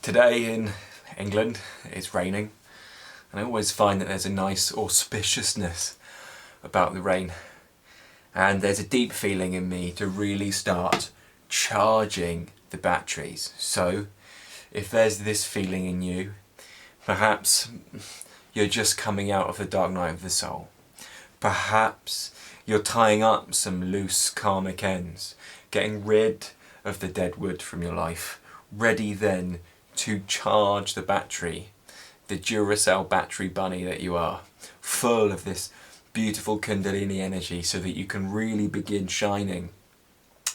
Today in England it's raining, and I always find that there's a nice auspiciousness about the rain, and there's a deep feeling in me to really start charging the batteries. So if there's this feeling in you, perhaps you're just coming out of the dark night of the soul. Perhaps you're tying up some loose karmic ends, getting rid of the dead wood from your life, ready then to charge the battery, the Duracell battery bunny that you are, full of this beautiful Kundalini energy so that you can really begin shining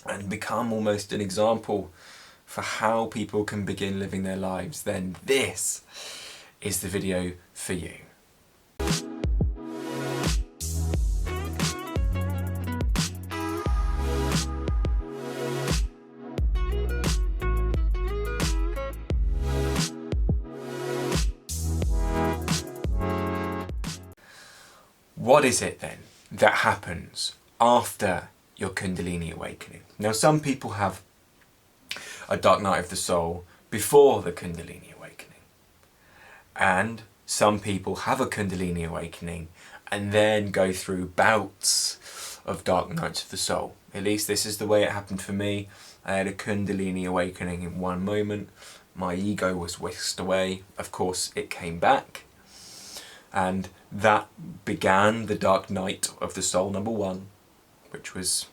and become almost an example for how people can begin living their lives. Then this is the video for you. What is it then that happens after your Kundalini awakening? Now, some people have a dark night of the soul before the Kundalini awakening, and some people have a Kundalini awakening and then go through bouts of dark nights of the soul. At least this is the way it happened for me. I had a Kundalini awakening in one moment. My ego was whisked away. Of course, it came back. And that began the dark night of the soul number one, which was,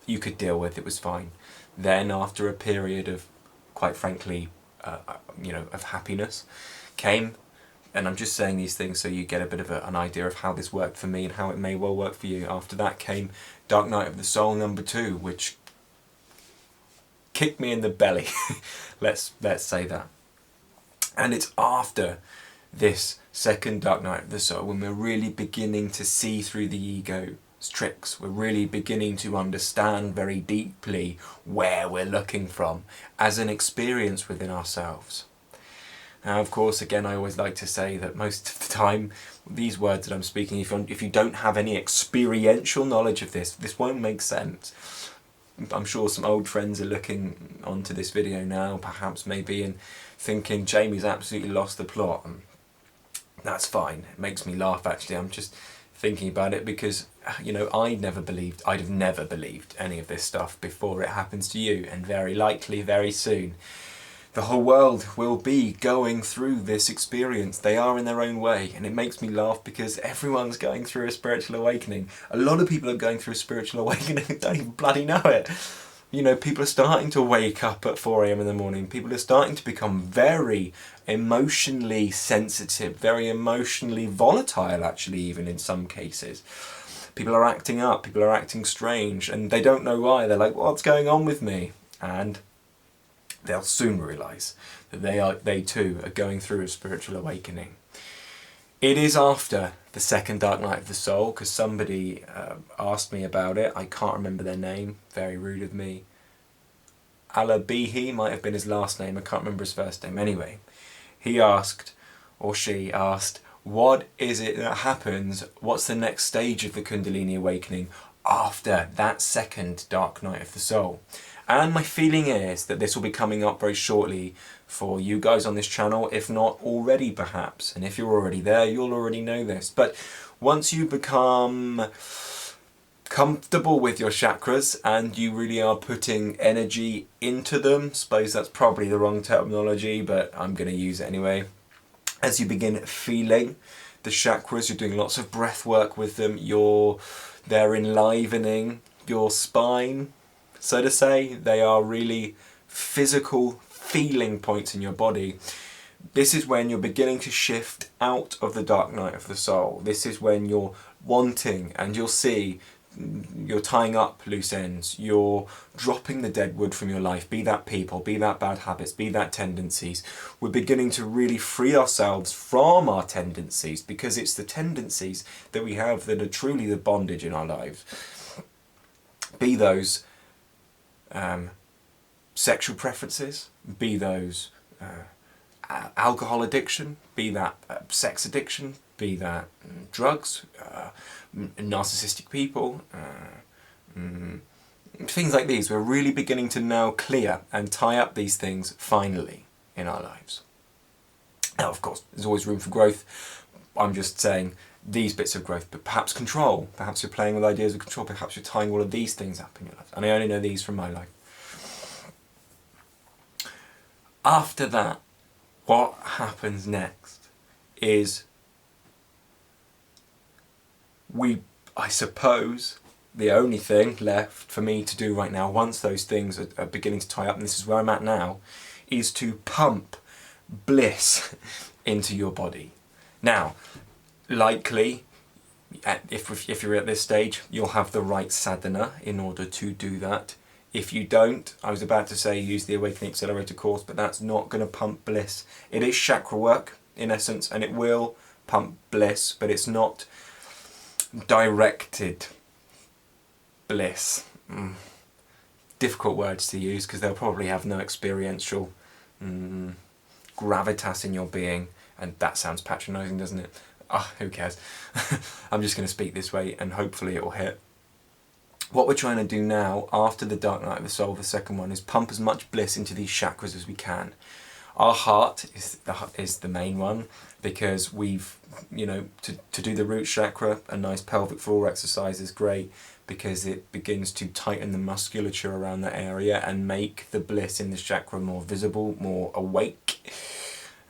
you could deal with, it was fine. Then after a period of, quite frankly, of happiness came, and I'm just saying these things so you get a bit of an idea of how this worked for me and how it may well work for you. After that came dark night of the soul number two, which kicked me in the belly. let's say that. And it's after this second dark night of the soul when we're really beginning to see through the ego's tricks. We're really beginning to understand very deeply where we're looking from as an experience within ourselves. Now, of course, again, I always like to say that most of the time, these words that I'm speaking, if you don't have any experiential knowledge of this won't make sense. I'm sure some old friends are looking onto this video now, perhaps maybe, and thinking Jamie's absolutely lost the plot. And that's fine. It makes me laugh, actually. I'm just thinking about it because, I'd have never believed any of this stuff before it happens to you, and very likely, very soon, the whole world will be going through this experience. They are in their own way, and it makes me laugh because everyone's going through a spiritual awakening. A lot of people are going through a spiritual awakening and don't even bloody know it. People are starting to wake up at 4 AM in the morning. People are starting to become very emotionally sensitive, very emotionally volatile, actually, even in some cases. People are acting up, people are acting strange, and they don't know why. They're like, what's going on with me? And they'll soon realise that they too are going through a spiritual awakening. It is after the second dark night of the soul, because somebody asked me about it. I can't remember their name, very rude of me. Alabihi might have been his last name, I can't remember his first name. Anyway, he asked, or she asked, what is it that happens, what's the next stage of the Kundalini awakening after that second dark night of the soul? And my feeling is that this will be coming up very shortly for you guys on this channel, if not already perhaps. And if you're already there, you'll already know this. But once you become comfortable with your chakras and you really are putting energy into them, suppose that's probably the wrong terminology, but I'm going to use it anyway. As you begin feeling the chakras, you're doing lots of breath work with them, they're enlivening your spine, so to say. They are really physical feeling points in your body. This is when you're beginning to shift out of the dark night of the soul. This is when you're wanting, and you'll see, you're tying up loose ends, you're dropping the dead wood from your life, be that people, be that bad habits, be that tendencies. We're beginning to really free ourselves from our tendencies, because it's the tendencies that we have that are truly the bondage in our lives. Be those sexual preferences, be those alcohol addiction, be that sex addiction, be that drugs, narcissistic people, things like these. We're really beginning to now clear and tie up these things finally. in our lives. Now, of course, there's always room for growth. I'm just saying these bits of growth, but perhaps control. Perhaps you're playing with ideas of control. Perhaps you're tying all of these things up in your life. And I only know these from my life. After that, what happens next is I suppose, the only thing left for me to do right now, once those things are beginning to tie up, and this is where I'm at now, is to pump bliss into your body. Now, likely, if you're at this stage, you'll have the right sadhana in order to do that. If you don't, I was about to say use the Awakening Accelerator course, but that's not going to pump bliss. It is chakra work, in essence, and it will pump bliss, but it's not directed bliss. Difficult words to use because they'll probably have no experiential gravitas in your being, and that sounds patronising, doesn't it? Who cares? I'm just going to speak this way and hopefully it will hit. What we're trying to do now, after the Dark Night of the Soul, the second one, is pump as much bliss into these chakras as we can. Our heart is the main one, because we've, to do the root chakra, a nice pelvic floor exercise is great, because it begins to tighten the musculature around that area and make the bliss in this chakra more visible, more awake.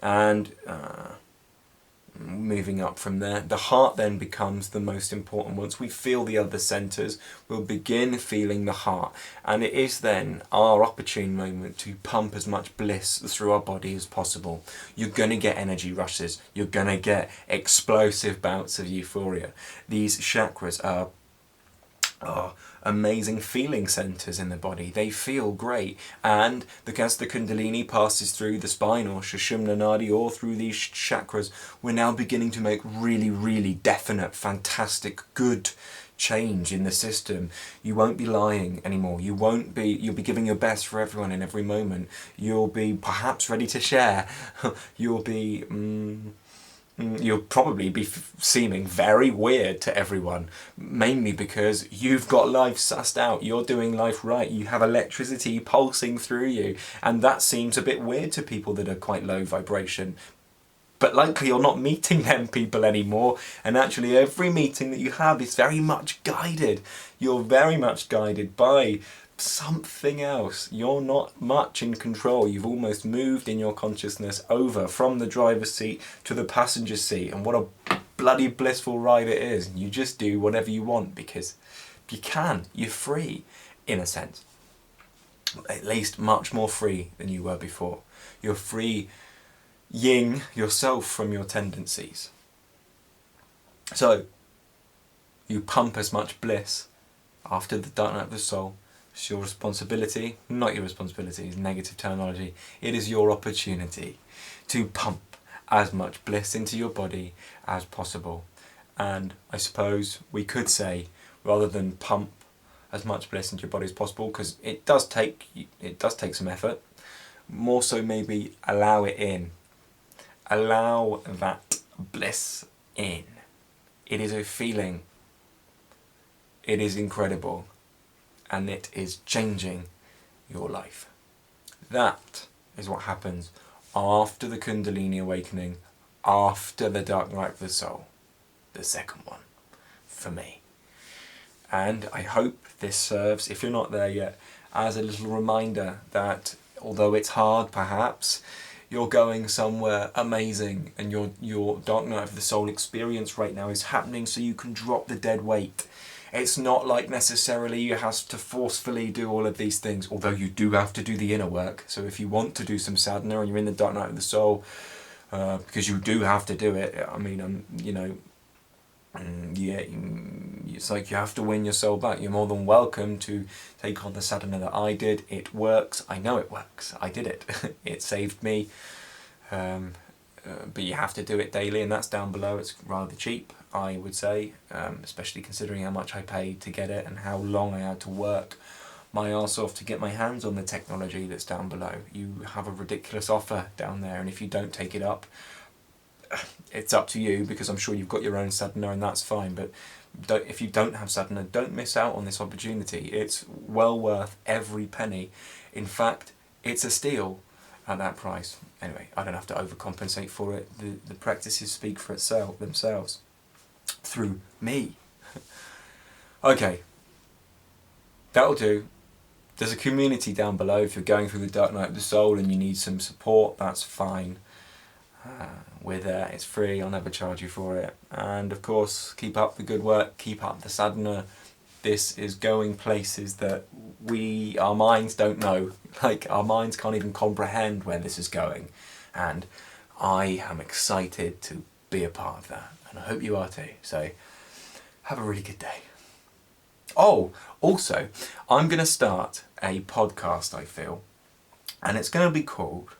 And moving up from there, the heart then becomes the most important. Once we feel the other centres, we'll begin feeling the heart, and it is then our opportune moment to pump as much bliss through our body as possible. You're going to get energy rushes, you're going to get explosive bouts of euphoria. These chakras are amazing feeling centres in the body. They feel great, and as the Kundalini passes through the spine or Sushumna Nadi or through these chakras, we're now beginning to make really, really definite, fantastic, good change in the system. You won't be lying anymore. You'll be giving your best for everyone in every moment. You'll be perhaps ready to share. You'll probably be seeming very weird to everyone, mainly because you've got life sussed out, you're doing life right, you have electricity pulsing through you, and that seems a bit weird to people that are quite low vibration. But likely you're not meeting them people anymore, and actually every meeting that you have is very much guided. You're very much guided by something else. You're not much in control. You've almost moved in your consciousness over from the driver's seat to the passenger seat, and what a bloody blissful ride it is. You just do whatever you want because you can. You're free, in a sense. At least much more free than you were before. You're free ying yourself from your tendencies. So you pump as much bliss after the Dark Night of the Soul. It's your responsibility, not your responsibility, it's negative terminology. It is your opportunity to pump as much bliss into your body as possible. And I suppose we could say, rather than pump as much bliss into your body as possible, because it does take some effort, more so maybe allow it in. Allow that bliss in. It is a feeling. It is incredible. And it is changing your life. That is what happens after the Kundalini awakening, after the Dark Night of the Soul, the second one, for me. And I hope this serves, if you're not there yet, as a little reminder that although it's hard perhaps, you're going somewhere amazing, and your Dark Night of the Soul experience right now is happening so you can drop the dead weight. It's not like necessarily you have to forcefully do all of these things, although you do have to do the inner work. So if you want to do some sadhana and you're in the Dark Night of the Soul, because you do have to do it, I mean, it's like you have to win your soul back. You're more than welcome to take on the sadhana that I did. It works. I know it works. I did it. It saved me. But you have to do it daily, and that's down below. It's rather cheap, I would say, especially considering how much I paid to get it and how long I had to work my arse off to get my hands on the technology that's down below. You have a ridiculous offer down there, and if you don't take it up, it's up to you, because I'm sure you've got your own sadhana and that's fine, but if you don't have sadhana, don't miss out on this opportunity. It's well worth every penny. In fact, it's a steal. at that price. Anyway, I don't have to overcompensate for it. The practices speak for themselves through me. Okay, that'll do. There's a community down below. If you're going through the dark night of the soul and you need some support, that's fine. We're there, it's free, I'll never charge you for it. And of course, keep up the good work, keep up the sadhana. This is going places that our minds don't know. Like, our minds can't even comprehend where this is going. And I am excited to be a part of that. And I hope you are too. So, have a really good day. Oh, also, I'm going to start a podcast, I feel. And it's going to be called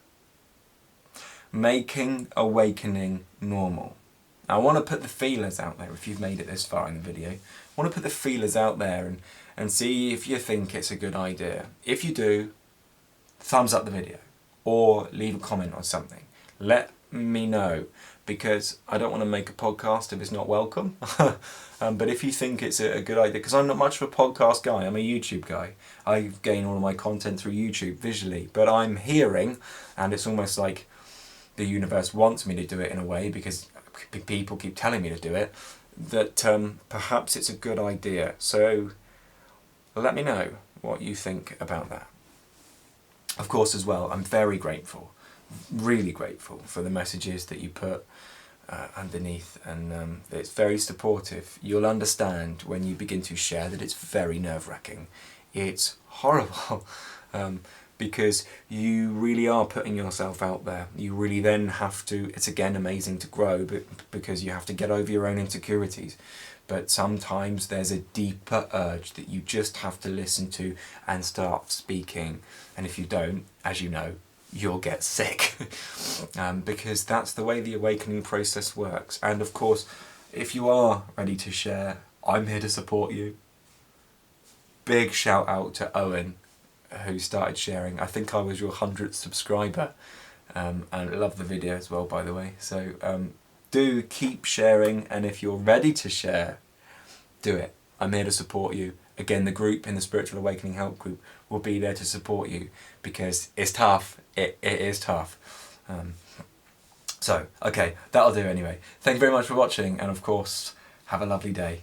Making Awakening Normal. I want to put the feelers out there. If you've made it this far in the video, I want to put the feelers out there and see if you think it's a good idea. If you do, thumbs up the video or leave a comment or something. Let me know, because I don't want to make a podcast if it's not welcome. But if you think it's a good idea, because I'm not much of a podcast guy, I'm a YouTube guy. I gain all of my content through YouTube visually, but I'm hearing, and it's almost like the universe wants me to do it in a way, because people keep telling me to do it, that perhaps it's a good idea. So let me know what you think about that. Of course, as well, I'm very grateful, really grateful for the messages that you put underneath, and it's very supportive. You'll understand when you begin to share that it's very nerve-wracking. It's horrible. Because you really are putting yourself out there. You really then have to, it's again amazing to grow, but because you have to get over your own insecurities. But sometimes there's a deeper urge that you just have to listen to and start speaking. And if you don't, as you know, you'll get sick. Because that's the way the awakening process works. And of course, if you are ready to share, I'm here to support you. Big shout out to Owen, who started sharing. I think I was your 100th subscriber, and I love the video as well, by the way. So do keep sharing, and if you're ready to share, do it. I'm here to support you. Again, the group in the Spiritual Awakening Help Group will be there to support you, because it's tough. It is tough. So, okay, that'll do anyway. Thank you very much for watching, and of course, have a lovely day.